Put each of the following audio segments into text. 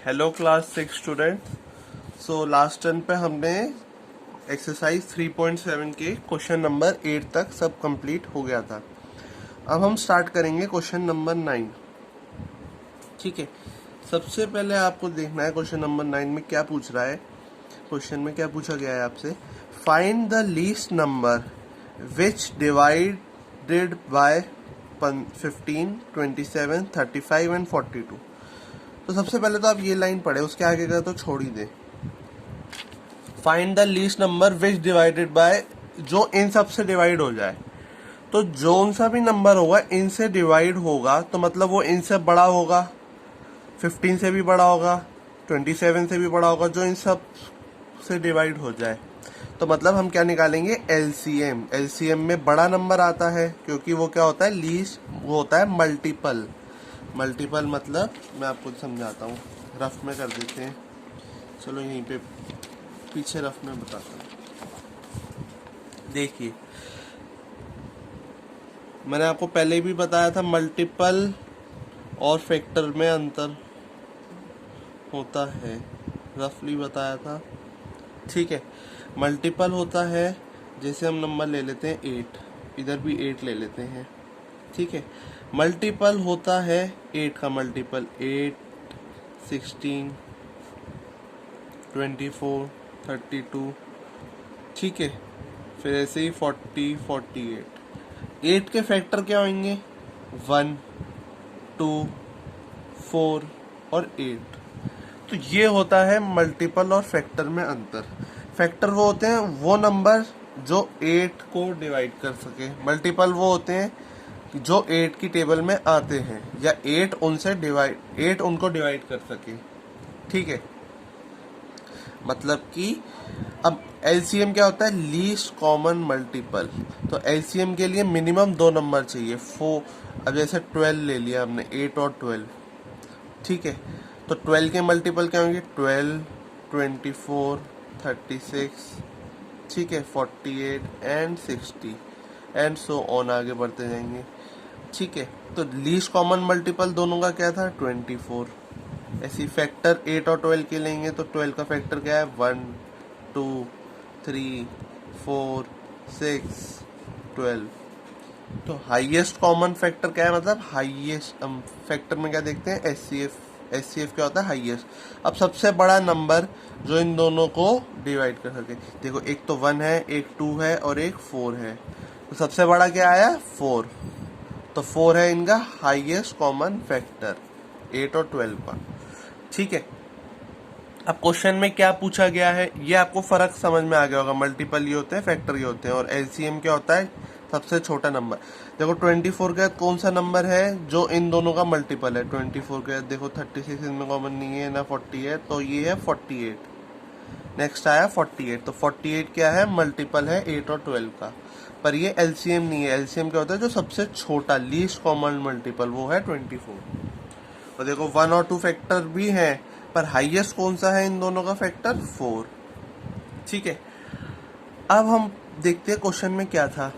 Hello class 6 student. So last turn पे हमने exercise 3.7 के क्वेश्चन नंबर 8 तक सब कंप्लीट हो गया था। अब हम स्टार्ट करेंगे क्वेश्चन नंबर 9। ठीक है, सबसे पहले आपको देखना है क्वेश्चन नंबर 9 में क्या पूछ रहा है। क्वेश्चन में क्या पूछा गया है आपसे, find the least number which divided bye 15, 27, 35 and 42। तो सबसे पहले तो आप ये लाइन पढ़े, उसके आगे का तो छोड़ ही दे। Find the least number which divided by, जो इन सब से डिवाइड हो जाए। तो जो सा भी नंबर होगा इनसे डिवाइड होगा तो मतलब वो इनसे बड़ा होगा, 15 से भी बड़ा होगा, 27 से भी बड़ा होगा, जो इन सब से डिवाइड हो जाए। तो मतलब हम क्या निकालेंगे, एलसीएम। एलसीएम में बड़ा नंबर आता है क्योंकि वो क्या होता है, लीस्ट, वो होता है मल्टीपल। मल्टीपल मतलब मैं आपको समझाता हूँ, रफ में कर देते हैं। चलो यहीं पे पीछे रफ में बताता हूँ। देखिए, मैंने आपको पहले भी बताया था मल्टीपल और फैक्टर में अंतर होता है, रफली बताया था। ठीक है, मल्टीपल होता है, जैसे हम नंबर ले लेते हैं 8, इधर भी 8 ले लेते हैं। ठीक है, मल्टीपल होता है 8 का मल्टीपल 8, 16, 24, 32। ठीक है, फिर ऐसे ही 40, 48। 8 के फैक्टर क्या होंगे, 1, 2, 4 और 8। तो ये होता है मल्टीपल और फैक्टर में अंतर। फैक्टर वो होते हैं वो नंबर जो 8 को डिवाइड कर सके, मल्टीपल वो होते हैं जो 8 की टेबल में आते हैं या 8 उनको डिवाइड कर सके। ठीक है, मतलब कि अब एलसीएम क्या होता है, लीस्ट कॉमन मल्टीपल। तो एलसीएम के लिए मिनिमम 2 नंबर चाहिए। 4, अब जैसे 12 ले लिया हमने, 8 और 12। ठीक है, तो 12 के मल्टीपल क्या होंगे, 12, 24, 36, ठीक है, 48 एंड 60 एंड सो ऑन, आगे बढ़ते जाएंगे। ठीक है, तो लीस्ट कॉमन मल्टीपल दोनों का क्या था, 24। ऐसी फैक्टर 8 और 12 के लेंगे तो 12 का फैक्टर क्या है, 1, 2, 3, 4, 6, 12। तो हाईएस्ट कॉमन फैक्टर क्या है, मतलब हाईएस्ट फैक्टर में क्या देखते हैं, एचसीएफ। एचसीएफ क्या होता है, हाईएस्ट। अब सबसे बड़ा नंबर जो इन दोनों को डिवाइड कर सके, देखो एक तो 1 है, एक 2 है और एक 4 है। तो सबसे बड़ा क्या आया, 4। तो 4 है इनका हाईएस्ट कॉमन फैक्टर 8 और 12 का। ठीक है, अब क्वेश्चन में क्या पूछा गया है ये आपको फर्क समझ में आ गया होगा। मल्टीपल ये होते हैं, फैक्टर ये होते हैं, और एलसीएम क्या होता है, सबसे छोटा नंबर। देखो 24 के बाद कौन सा नंबर है जो इन दोनों का मल्टीपल है, 24 के बाद देखो 36 इनमें कॉमन नहीं है ना, 40 है, तो ये है 48। नेक्स्ट आया 48, तो 48 क्या है, मल्टीपल है 8 और 12 का, पर ये एलसीएम नहीं है। एलसीएम क्या होता है, जो सबसे छोटा लीस्ट कॉमन मल्टीपल, वो है 24। और देखो 1 और 2 फैक्टर भी हैं, पर हाईएस्ट कौन सा है इन दोनों का फैक्टर, 4। ठीक है, अब हम देखते हैं क्वेश्चन में क्या था।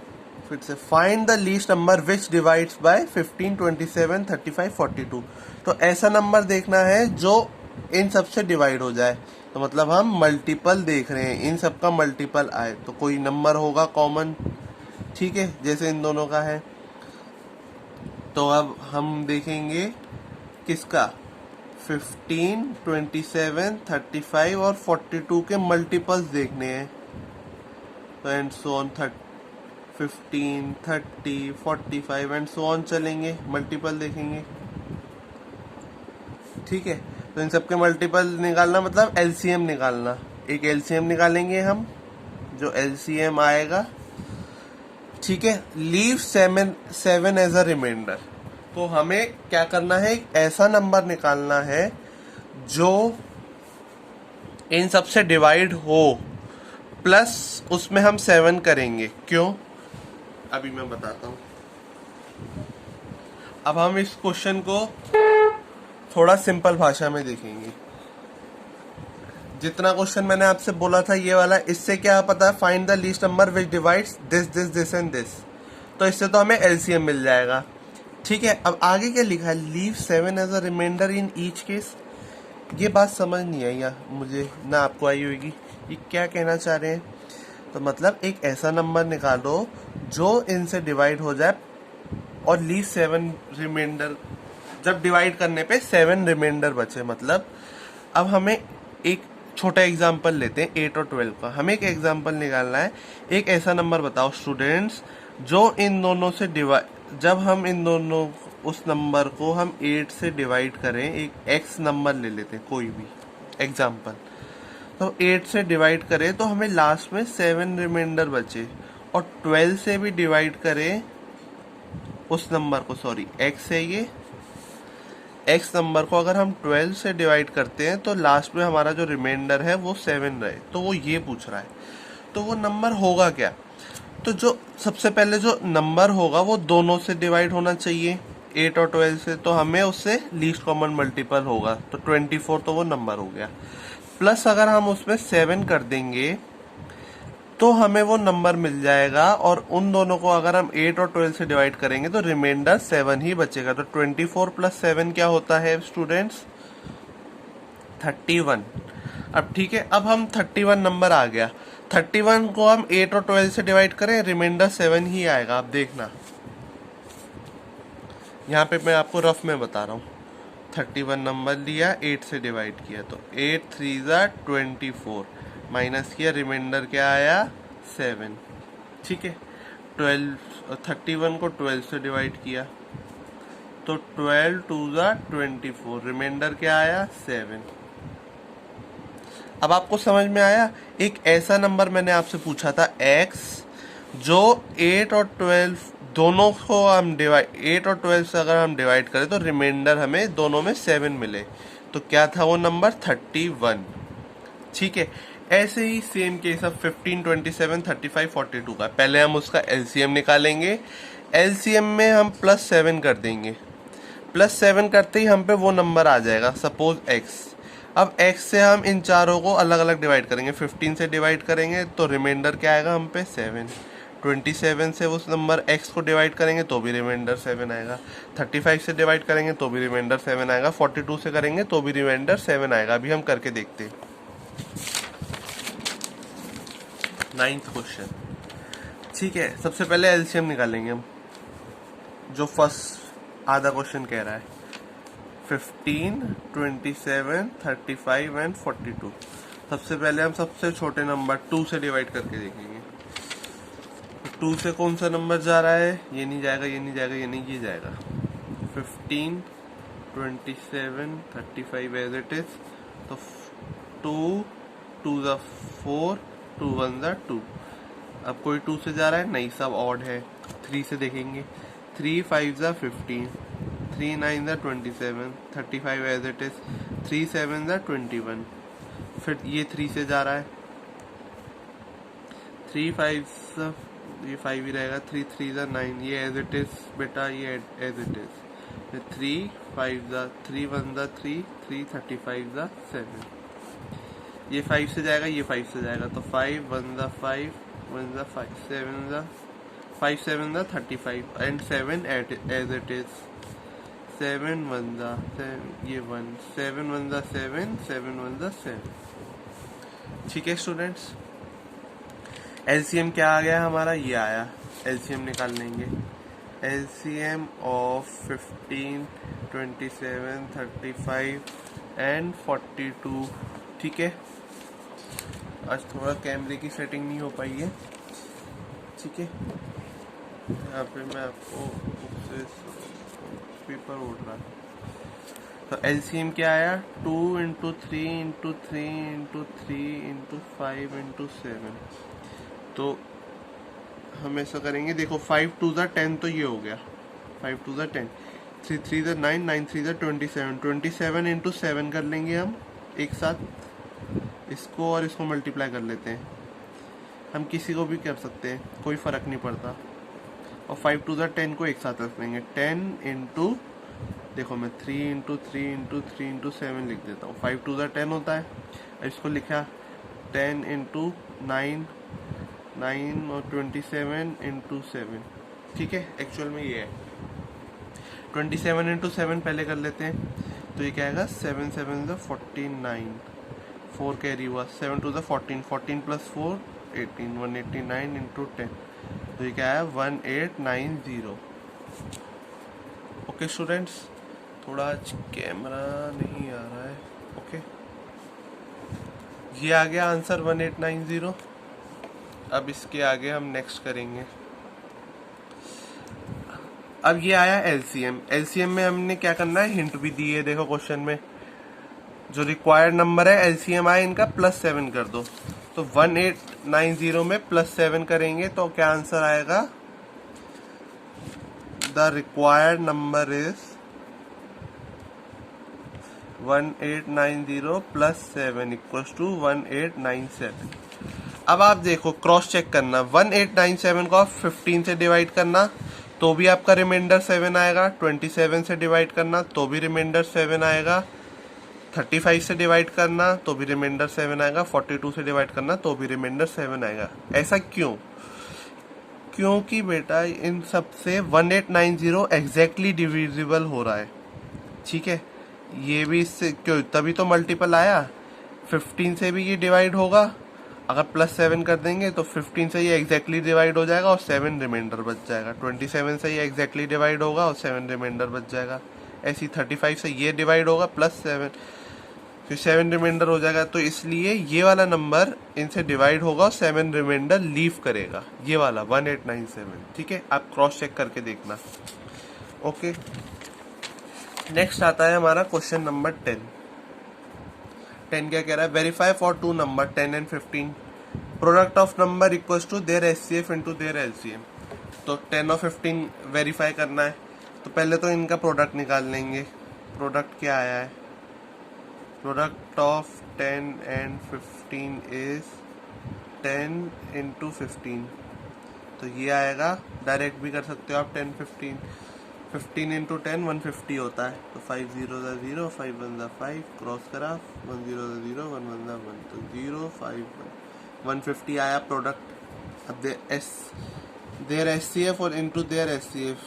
फिर से find the least number which divides bye 15, 27, 35, 42। तो ऐसा नंबर देखना है जो इन सब से डिवाइड हो जाए। तो मतलब हम मल्टीपल देख रहे हैं, इन सब का मल्टीपल आए तो कोई नंबर होगा कॉमन। ठीक है, जैसे इन दोनों का है। तो अब हम देखेंगे किसका, 15, 27, 35 और 42 के मल्टीपल्स देखने हैं। तो and so on, 15, 30, 45 and so on चलेंगे, मल्टीपल देखेंगे। ठीक है, तो इन सबके मल्टीपल निकालना मतलब एलसीएम निकालना। एक एलसीएम निकालेंगे हम, जो एलसीएम आएगा। ठीक है, लीव 7 एज अ रिमाइंडर। तो हमें क्या करना है, एक ऐसा नंबर निकालना है जो इन सबसे डिवाइड हो, प्लस उसमें हम 7 करेंगे। क्यों, अभी मैं बताता हूं। अब हम इस क्वेश्चन को थोड़ा सिंपल भाषा में देखेंगे। जितना क्वेश्चन मैंने आपसे बोला था ये वाला, इससे क्या पता है, find the least number which divides this this this and this. तो इससे तो हमें एलसीएम मिल जाएगा। ठीक है, अब आगे क्या लिखा है, leave 7 as a remainder in each case. ये बात समझ नहीं आई या मुझे, ना आपको आई होगी। ये क्या कहना चाह रहे हैं? तो मतलब एक ऐसा नंबर निकालो जो इनसे डिवाइड हो जाए और लीस्ट 7 रिमाइंडर, जब डिवाइड करने पे 7 रिमाइंडर बचे। मतलब अब हमें एक छोटा एग्जाम्पल लेते हैं 8 और 12 का। हमें एक एग्जाम्पल निकालना है। एक ऐसा नंबर बताओ स्टूडेंट्स जो इन दोनों से डिवाइड, जब हम इन दोनों उस नंबर को हम 8 से डिवाइड करें, एक एक्स नंबर ले लेते हैं कोई भी एग्जाम्पल, तो 8 से डिवाइड करें तो हमें लास्ट में 7 रिमाइंडर बचे। और 12 से भी डिवाइड करें उस नंबर को, सॉरी एक्स है ये, एक्स नंबर को अगर हम 12 से डिवाइड करते हैं तो लास्ट में हमारा जो रिमाइंडर है वो 7 रहे। तो वो ये पूछ रहा है, तो वो नंबर होगा क्या? तो जो सबसे पहले जो नंबर होगा वो दोनों से डिवाइड होना चाहिए, 8 और 12 से, तो हमें उससे लीस्ट कॉमन मल्टीपल होगा, तो 24 तो वो नंबर हो गया। प्लस अगर हम उसमें 7 कर देंगे तो हमें वो नंबर मिल जाएगा, और उन दोनों को अगर हम 8 और 12 से डिवाइड करेंगे तो रिमाइंडर 7 ही बचेगा। तो 24 प्लस 7 क्या होता है स्टूडेंट्स? 31। अब ठीक है, अब हम 31 नंबर आ गया, 31 को हम 8 और 12 से डिवाइड करें, रिमाइंडर 7 ही आएगा। आप देखना, यहाँ पे मैं आपको रफ में बता रहा हूँ। 31 नंबर लिया, 8 से डिवाइड किया, तो 8 3 ज़ा 24, माइनस किया, रिमाइंडर क्या आया? 7। ठीक है, 31 को 12 से डिवाइड किया तो 12 2 ज़ा 24, रिमाइंडर क्या आया? 7। अब आपको समझ में आया? एक ऐसा नंबर मैंने आपसे पूछा था x, जो 8 और 12 दोनों को हम डिवाइड, 8 और 12 से अगर हम डिवाइड करें तो रिमाइंडर हमें दोनों में 7 मिले। तो क्या था वो नंबर? 31। ठीक है, ऐसे ही सेम केस अब 15 27 35 42 का। पहले हम उसका एलसीएम निकालेंगे। एलसीएम में हम +7 कर देंगे, +7 करते ही हम पे वो नंबर आ जाएगा, सपोज x। अब x से हम इन चारों को अलग अलग डिवाइड करेंगे, 15 से डिवाइड करेंगे तो रिमाइंडर क्या आएगा हम पे? 7। 27 से उस नंबर x को डिवाइड करेंगे तो भी रिमाइंडर 7 आएगा। 35 से डिवाइड करेंगे तो भी रिमाइंडर 7 आएगा। 42 से करेंगे तो भी रिमाइंडर 7 आएगा। अभी हम करके देखते हैं। 9th question. ठीक है, सबसे पहले एलसीएम निकालेंगे हम, जो फर्स्ट आधा क्वेश्चन कह रहा है। 15 27 35 एंड 42। सबसे पहले हम सबसे छोटे नंबर 2 से डिवाइड करके देखेंगे। 2 से कौन सा नंबर जा रहा है? ये नहीं जाएगा, ये नहीं जाएगा, ये नहीं, ये जाएगा। 15 27 35 एज इट इज, तो 2 2 ज़ा 4 2 1 ज़ा 2। अब कोई 2 से जा रहा है? नहीं, सब ऑड है। 3 से देखेंगे, 3 5 ज़ा 15, 3 9 ज़ा 27, 35 एज इट इज, 3 7 ज़ा 21। फिर ये 3 से जा रहा है, 3 5 ये 5 ही रहेगा, 3 3 ज़ा 9, ये एज इट इज बेटा, ये एज इट इज। 3 5 ज़ा 3 1 ज़ा 3 3 35 ज़ा 7। ये 5 से जाएगा, ये 5 से जाएगा, तो 5 1 ज़ा 5 1 ज़ा 5 7 ज़ा 5 7 ज़ा 35 एंड 7 एज इट इज। 7 1 ज़ा 7, ये 1, 7 1 ज़ा 7 7 1 ज़ा 7। ठीक है स्टूडेंट्स, एलसीएम क्या आ गया हमारा? ये आया। एलसीएम निकाल लेंगे। LCM of 15 27 35 and 42। ठीक है, आज थोड़ा कैमरे की सेटिंग नहीं हो पाई है। ठीक है, यहाँ पे मैं आपको पेपर उड़ रहा है। तो एलसीएम क्या आया? 2 × 3 × 3 × 3 × 5 × 7। तो हम ऐसा करेंगे, देखो 5 2 ज़ा 10, तो ये हो गया 5 2 ज़ा 10, 3 3 ज़ा 9 9 3 ज़ा 27, 27 × 7 कर लेंगे हम एक साथ। इसको और इसको मल्टीप्लाई कर लेते हैं। हम किसी को भी कर सकते हैं, कोई फ़र्क नहीं पड़ता। और 5 2 ज़ा 10 को एक साथ रख लेंगे। 10 × देखो मैं 3 × 3 × 3 × 7 लिख देता हूँ। 5 2 ज़ा 10 होता है। इसको लिखा 10 × 9 9 और 27 × 7। ठीक है, एक्चुअल में ये है। 27 × 7 पहले कर लेते हैं। तो ये क्या आएगा 7 7 49, 4 कैरी हुआ, 7 2 14, 14 प्लस 4 18, 189 इंटू 10, तो ये क्या है 1890। ओके स्टूडेंट्स, थोड़ा आज कैमरा नहीं आ रहा है। ओके, ये आ गया आंसर 1890। अब इसके आगे हम नेक्स्ट करेंगे। अब ये आया एलसीएम। एलसीएम में हमने क्या करना है, हिंट भी दी है, देखो क्वेश्चन में जो रिक्वायर्ड नंबर है एलसीएम आए इनका +7 कर दो। तो 1890 में +7 करेंगे तो क्या आंसर आएगा, the required number is 1890 +7 equals to 1897। अब आप देखो क्रॉस चेक करना, 1897 को आप 15 से डिवाइड करना तो भी आपका रिमाइंडर 7 आएगा, 27 से डिवाइड करना तो भी रिमाइंडर 7 आएगा, 35 से डिवाइड करना तो भी रिमाइंडर 7 आएगा, 42 से डिवाइड करना तो भी रिमाइंडर 7 आएगा। ऐसा क्यों? क्योंकि बेटा इन सब से 1890 एग्जैक्टली डिविजिबल हो रहा है, ठीक है। ये भी इससे क्यों, तभी तो मल्टीपल आया। 15 से भी ये डिवाइड होगा, अगर +7 कर देंगे तो 15 से ये एग्जैक्टली डिवाइड हो जाएगा और 7 रिमाइंडर बच जाएगा। 27 से ये एग्जैक्टली डिवाइड होगा और 7 रिमाइंडर बच जाएगा। ऐसी 35 से ये डिवाइड होगा +7, फिर 7 रिमाइंडर हो जाएगा। तो इसलिए ये वाला नंबर इनसे डिवाइड होगा और 7 रिमाइंडर लीव करेगा, ये वाला 1897, ठीक है। आप क्रॉस चेक करके देखना। ओके, नेक्स्ट आता है हमारा क्वेश्चन नंबर 10। 10 क्या कह रहा है, verify for 2 number 10 and 15 product of number equals to their HCF into their LCM. तो 10 और 15 वेरीफाई करना है, तो पहले तो इनका प्रोडक्ट निकाल लेंगे। प्रोडक्ट क्या आया है, product of 10 and 15 is 10 into 15, तो ये आएगा। डायरेक्ट भी कर सकते हो आप 10 15, 15 इंटू 10 150 होता है। तो 5 0 0, 5 1 5, क्रॉस करा, 1 0 0, 1 1 1, तो 0 5 1, 150 आया प्रोडक्ट। अब देयर एचसीएफ और इनटू देयर एचसीएफ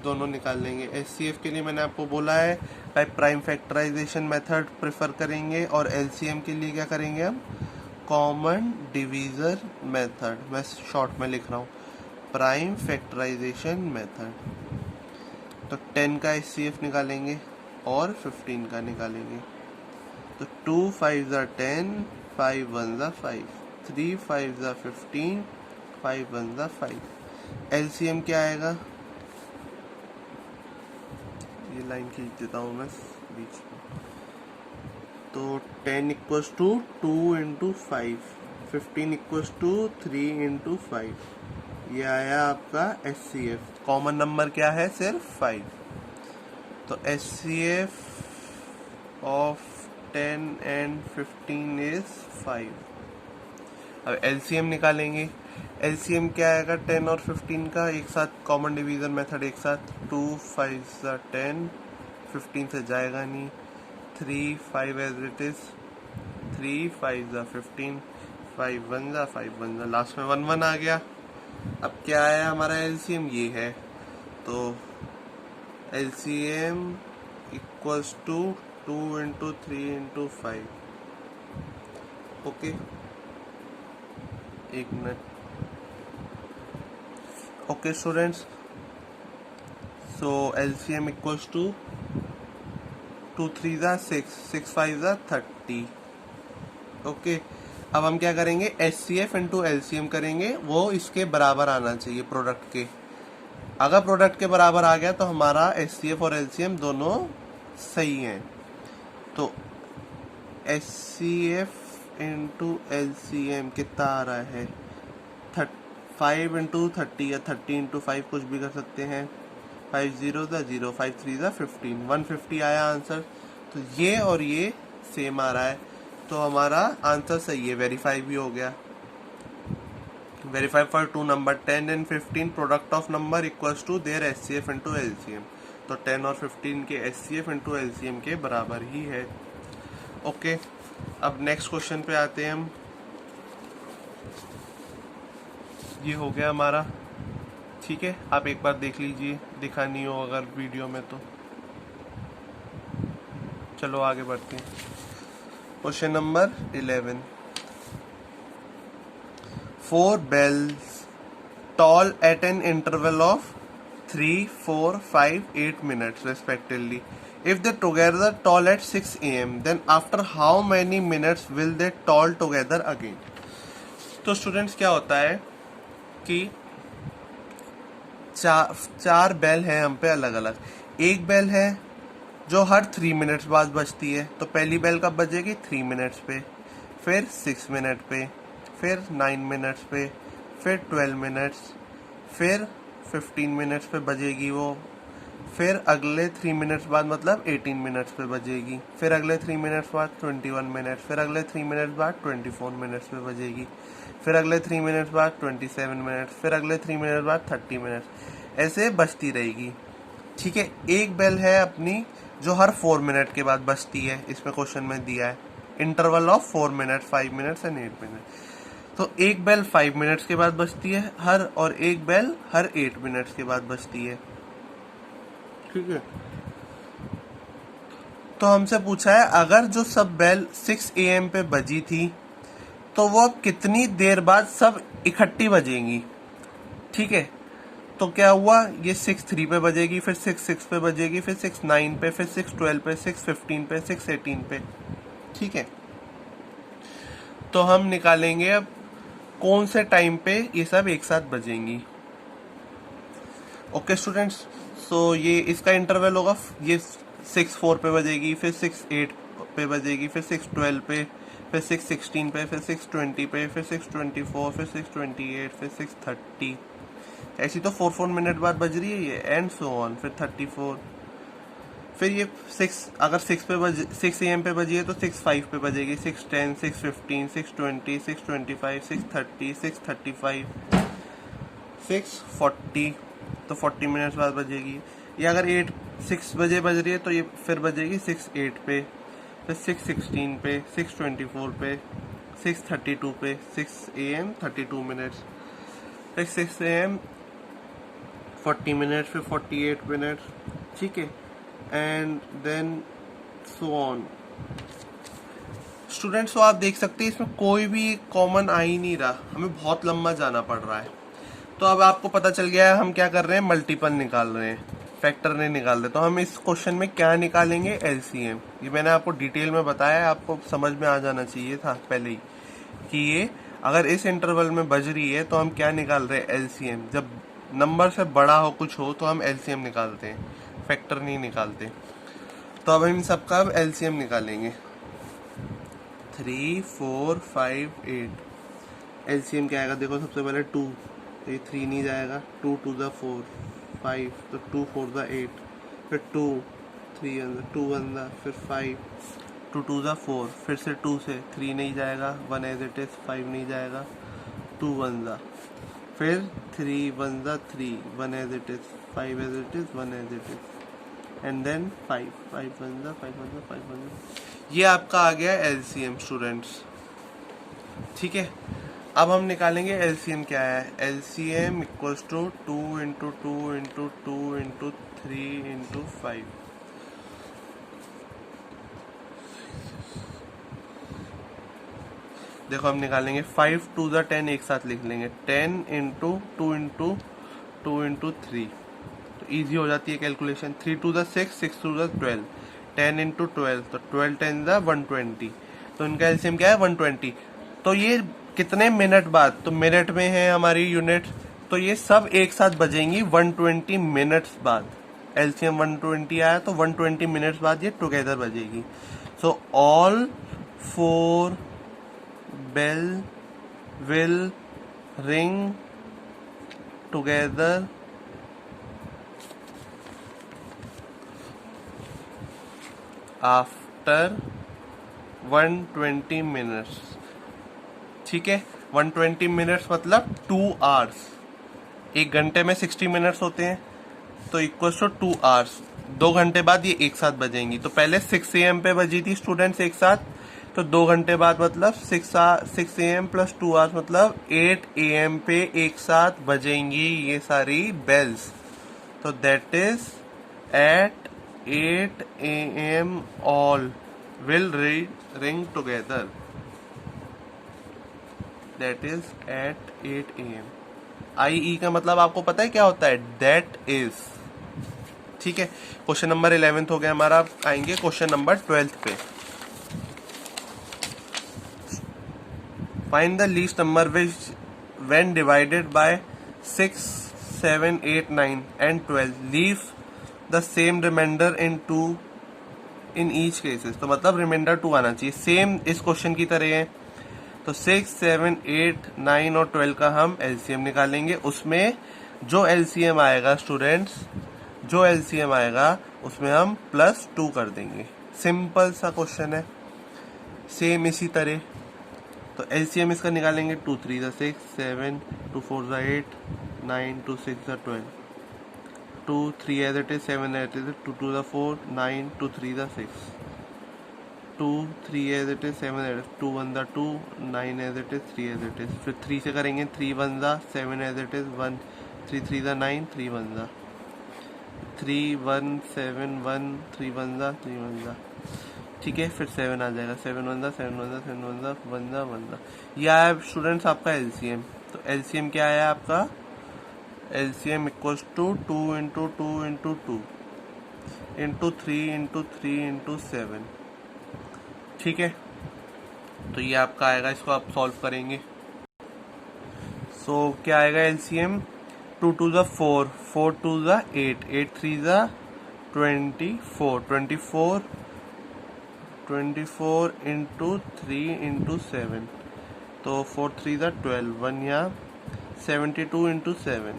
दोनों निकाल लेंगे। एचसीएफ के लिए मैंने आपको बोला है by prime factorisation method prefer करेंगे, और एलसीएम के लिए क्या करेंगे हम, कॉमन डिवीजर मेथड। मैं शॉर्ट में लिख रहा हूँ, प्राइम फैक्टराइजेशन मेथड। तो 10 का एचसीएफ निकालेंगे और 15 का निकालेंगे। तो 2 5 10, 5 1 5, 3 5 15, 5 1 5। एलसीएम क्या आएगा, ये लाइन खींच देता हूँ मैं बीच में। तो 10 equals to 2 into 5, 15 equals to 3 into 5, ये आया आपका एचसीएफ। कॉमन नंबर क्या है, सिर्फ 5। तो एचसीएफ ऑफ 10 एंड 15 इज 5। अब एलसीएम निकालेंगे। एलसीएम क्या आएगा 10 और 15 का, एक साथ कॉमन डिवीजन मेथड एक साथ। 2 5 10, 15 से जाएगा नहीं, 3 5 एज इट इज, 3 5 15, 5 1 5 1, लास्ट में 1 1 आ गया। अब क्या आया हमारा एलसीएम, ये है। तो LCM equals to 2 into 3 into 5। Okay, एक मिनट। Okay students, so LCM equals to 2 3 6, 6 5 30। Okay, अब हम क्या करेंगे, एचसीएफ इंटू एलसीएम करेंगे, वो इसके बराबर आना चाहिए प्रोडक्ट के। अगर प्रोडक्ट के बराबर आ गया तो हमारा एचसीएफ और एलसीएम दोनों सही हैं। तो एचसीएफ इंटू एलसीएम कितना आ रहा है, 5 इंटू 30 या 30 इंटू 5, कुछ भी कर सकते हैं। 5 0 0, 5 3 15, 150 आया आंसर। तो ये और ये सेम आ रहा है, तो हमारा आंसर सही है, वेरीफाई भी हो गया। Verify for 2 number 10 and 15 product of number equals to their HCF into LCM. तो 10 और 15 के एचसीएफ इंटू एलसीएम के बराबर ही है। ओके, अब नेक्स्ट क्वेश्चन पे आते हैं हम। ये हो गया हमारा, ठीक है। आप एक बार देख लीजिए, दिखा नहीं हो अगर वीडियो में तो। चलो आगे बढ़ते हैं। Question number 11। 4 bells toll at an interval of 3, 4, 5, 8 minutes respectively. If they together toll at 6 am, then after how many minutes will they toll together again? तो स्टूडेंट्स क्या होता है कि चार बेल है हम पे अलग अलग। एक बेल है जो हर 3 मिनट्स बाद बजती है, तो पहली बेल कब बजेगी? 3 मिनट्स पे, फिर 6 मिनट पे, फिर 9 मिनट्स पे, फिर 12 मिनट्स, फिर 15 मिनट्स पे बजेगी वो, फिर अगले 3 मिनट्स बाद मतलब 18 मिनट्स पे बजेगी, फिर अगले 3 मिनट्स बाद 21 मिनट्स, फिर अगले 3 मिनट्स बाद 24 मिनट्स पे बजेगी, फिर अगले 3 मिनट्स बाद 27 मिनट्स, फिर अगले 3 मिनट्स बाद 30 मिनट्स, ऐसे बजती रहेगी। ठीक है। एक बेल है अपनी जो हर 4 मिनट के बाद बजती है, इसमें क्वेश्चन में दिया है interval of 4 minute, 5 minutes and 8 minute. तो एक बेल 5 मिनट्स के बाद बजती है हर, और एक बेल हर 8 मिनट्स के बाद बजती है। ठीक है। तो हमसे पूछा है अगर जो सब बेल 6 AM पे बजी थी तो वो कितनी देर बाद सब इकट्ठी बजेंगी। ठीक है। तो क्या हुआ, ये 6:03 पे बजेगी, फिर 6:06 पे बजेगी, फिर 6:09 पे, फिर 6:12 पे, 6:15 पे, 6:18 पे। ठीक है। तो हम निकालेंगे अब कौन से टाइम पे ये सब एक साथ बजेंगी। ओके स्टूडेंट्स, सो ये इसका इंटरवल होगा, ये 6:04 पे बजेगी, फिर 6:08 पे बजेगी, फिर 6:12 पे, फिर 6:16 पे, फिर 6:20 पे, फिर 6:24, फिर 6:28, फिर 6:30। ऐसी तो 4 मिनट बाद बज रही है ये, एंड सो ऑन, फिर 34। फिर ये 6 AM पे बजी है तो 6:05 पे बजेगी, 6:10, 6:15, 6:20, 6:25, 6:30, 6:35, 6:40, तो 40 मिनट्स बाद बजेगी। ये अगर 6 बजे बज रही है तो ये फिर बजेगी 6:08 पे, फिर 6:16 पे, 6:24 पे, 6:32 पे, 6 AM 32 मिनट्स, फिर 6 AM 40 मिनट्स, फिर 48 मिनट्स। ठीक है। And then so on. Students तो आप देख सकते हैं इसमें कोई भी कॉमन आ ही नहीं रहा, हमें बहुत लंबा जाना पड़ रहा है। तो अब आपको पता चल गया है हम क्या कर रहे हैं, मल्टीपल निकाल रहे हैं, फैक्टर नहीं निकाल रहे। तो हम इस क्वेश्चन में क्या निकालेंगे, एलसीएम। ये मैंने आपको डिटेल में बताया, आपको समझ में आ जाना चाहिए था पहले ही कि ये अगर इस इंटरवल में बज रही है तो हम क्या निकाल रहे हैं, एलसीएम। जब नंबर से बड़ा हो कुछ हो तो हम एलसीएम निकालते हैं, फैक्टर नहीं निकालते। तो अब हम सबका अब एलसीएम निकालेंगे। 3, 4, 5, 8। एलसीएम क्या आएगा, देखो सबसे पहले 2, तो ये 3 नहीं जाएगा, 2 2 ज़ा 4, 5, तो 2 4 ज़ा 8, फिर 2 3 2 1 ज़ा, फिर 5, 2 2 ज़ा 4, फिर से 2 से 3 नहीं जाएगा, 1 एज इट इज, 5 नहीं जाएगा, 2 1 ज़ा, फिर 3 1 ज़ा 3, 1 as it is, 5 as it is, 1 as it is, and then 5 5 1 ज़ा 5 1 ज़ा 5 1 ज़ा। ये आपका आ गया एलसीएम स्टूडेंट्स। ठीक है। अब हम निकालेंगे एलसीएम क्या है। LCM equals to 2 × 2 × 2 × 3 × 5। देखो हम निकालेंगे 5 2 ज़ा 10, एक साथ लिख लेंगे, 10 × 2 × 2 × 3, तो इजी हो जाती है कैलकुलेशन। 3 2 ज़ा 6, 6 2 ज़ा 12, 10 × 12, तो 12 10 ज़ा 120, तो इनका एलसीएम क्या है, 120। तो ये कितने मिनट बाद, तो मिनट में है हमारी यूनिट, तो ये सब एक साथ बजेंगी 120 मिनट्स बाद। एलसीएम 120 आया तो 120 मिनट्स बाद ये टुगेदर बजेगी। So all 4 bell will ring together after 120 minutes. ठीक है। 120 मिनट्स मतलब 2 आवर्स। एक घंटे में 60 मिनट्स होते हैं, तो इक्वल टू 2 आवर्स। 2 घंटे बाद ये एक साथ बजेंगी। तो पहले 6 AM पे बजी थी स्टूडेंट्स एक साथ, तो 2 घंटे बाद मतलब 6 AM प्लस 2 आवर्स मतलब 8 AM पे एक साथ बजेंगी ये सारी बेल्स। तो that is at 8 AM all will ring together, that is at 8 AM। IE का मतलब आपको पता है क्या होता है, that is। ठीक है, क्वेश्चन नंबर 11 हो गया हमारा। आएंगे क्वेश्चन नंबर 12 पे। Find the least number which when divided by 6, 7, 8, 9 and 12 leave the same remainder in each cases। तो मतलब रिमाइंडर 2 आना चाहिए, सेम इस क्वेश्चन की तरह है। तो 6, 7, 8, 9 और 12 का हम एलसीएम निकालेंगे। उसमें जो एलसीएम आएगा स्टूडेंट्स, जो एलसीएम आएगा उसमें हम +2 कर देंगे। सिंपल सा क्वेश्चन है, सेम इसी तरह। तो एलसीएम इसका निकालेंगे, 2 3 6, 7 2 4 8, 9 2 6 12, 2 3 as it is, 7 as it is, 2 2 4, 9 2 3 6, 2 3 as it is, 7 as it is, 2 1 2, 9 as it is, 3 as it is। फिर 3 से करेंगे, 3 1 7 as it is, 1 3 3 9, 3 1 3 1 7 1, 3 1 3 1। ठीक है, फिर 7 आ जाएगा, 7 1 7 1 7 1 1 यह है स्टूडेंट्स आपका एलसीएम। तो एलसीएम क्या है आपका, LCM equals to 2 into 2 into 2 into 3 into 3 into 7। ठीक है, तो ये आपका आएगा, इसको आप सॉल्व करेंगे। सो क्या आएगा एलसीएम, 2 2 4, 4 2 8, 8 3 24, 24 इंटू 3 इंटू 7, तो 4 3 12, 1 या 72 इंटू 7।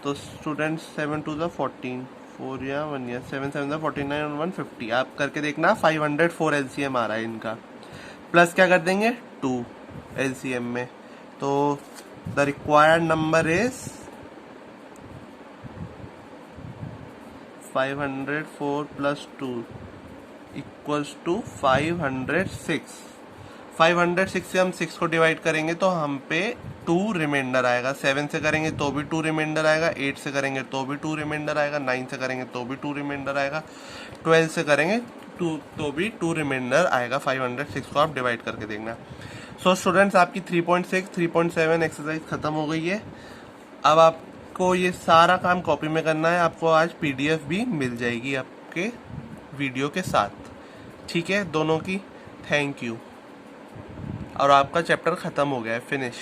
तो स्टूडेंट्स 7 2 14, 4 या 1 या 7 7 49 और 150। आप करके देखना, 504 एलसीएम आ रहा है इनका। प्लस क्या कर देंगे, 2 एलसीएम में। तो the required number is 504 + 2 equals to 506। 506 से हम 6 को डिवाइड करेंगे तो हम पे 2 रिमाइंडर आएगा। 7 से करेंगे तो भी 2 रिमाइंडर आएगा, 8 से करेंगे तो भी 2 रिमाइंडर आएगा, 9 से करेंगे तो भी 2 रिमाइंडर आएगा, 12 से करेंगे तो भी 2 रिमाइंडर आएगा। 506 को आप डिवाइड करके देखना। सो स्टूडेंट्स, आपकी 3.6 3.7 एक्सरसाइज खत्म हो गई है। अब आपको ये सारा काम कॉपी में करना है। आपको आज पीडीएफ भी मिल जाएगी आपके वीडियो के साथ। ठीक है, दोनों की। Thank you. और आपका चैप्टर खत्म हो गया है, फिनिश।